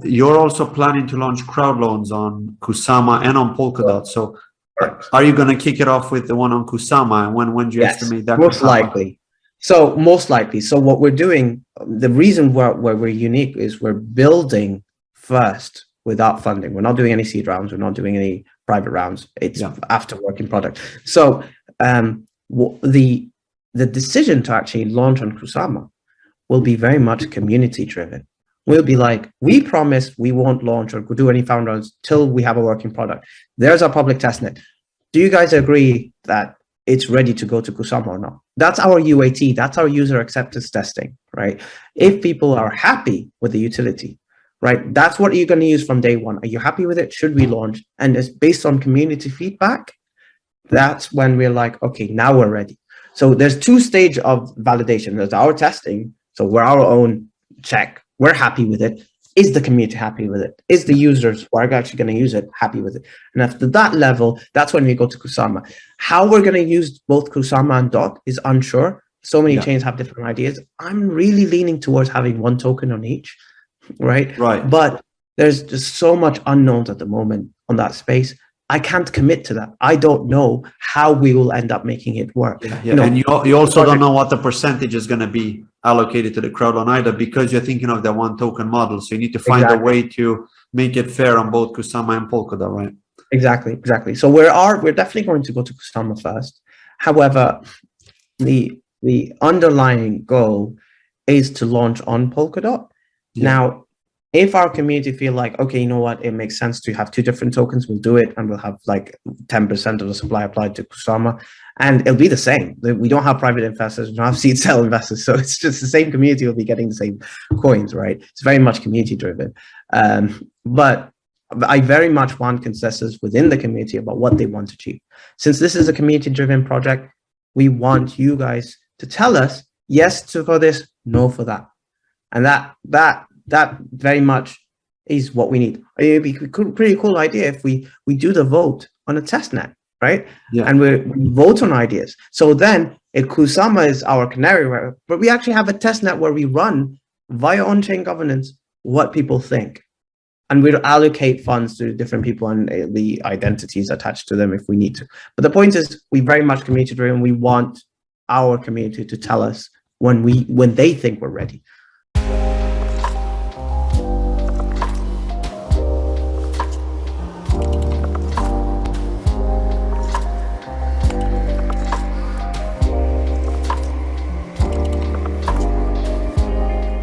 you're also planning to launch crowd loans on Kusama and on Polkadot. So are you going to kick it off with the one on Kusama? And when do you estimate that? Most likely. So most likely. So what we're doing, the reason where we're unique is we're building first without funding. We're not doing any seed rounds. We're not doing any private rounds. It's after working product. So the decision to actually launch on Kusama will be very much community driven. We'll be like, we promise we won't launch or do any founder rounds till we have a working product. There's our public testnet. Do you guys agree that it's ready to go to Kusama or not? That's our UAT. That's our user acceptance testing, right? If people are happy with the utility, right? That's what you're going to use from day one. Are you happy with it? Should we launch? And it's based on community feedback. That's when we're like, okay, now we're ready. So there's two stages of validation. There's our testing. So we're our own check. We're happy with it. Is the community happy with it? Is the users who are actually going to use it happy with it? And after that level, that's when we go to Kusama. How we're going to use both Kusama and Dot is unsure. So many chains have different ideas. I'm really leaning towards having one token on each, right? Right. But there's just so much unknowns at the moment on that space. I can't commit to that. I don't know how we will end up making it work. You know, and you also don't know what the percentage is going to be allocated to the crowd loan either, because you're thinking of the one token model. So you need to find a way to make it fair on both Kusama and Polkadot, right? Exactly. So we're definitely going to go to Kusama first. However, the underlying goal is to launch on Polkadot. Now, if our community feel like, okay, you know what, it makes sense to have two different tokens, we'll do it, and we'll have like 10% of the supply applied to Kusama, and it'll be the same. We don't have private investors, we don't have seed sale investors, so it's just the same community will be getting the same coins, right? It's very much community driven. But I very much want consensus within the community about what they want to achieve. Since this is a community driven project, we want you guys to tell us yes for this, no for that. And that very much is what we need. It'd be a pretty cool idea if we do the vote on a testnet, right? And we vote on ideas. So then Kusama is our canary, but we actually have a testnet where we run via on-chain governance what people think. And we'll allocate funds to different people and the identities attached to them if we need to. But the point is, we very much community driven. We want our community to tell us when they think we're ready.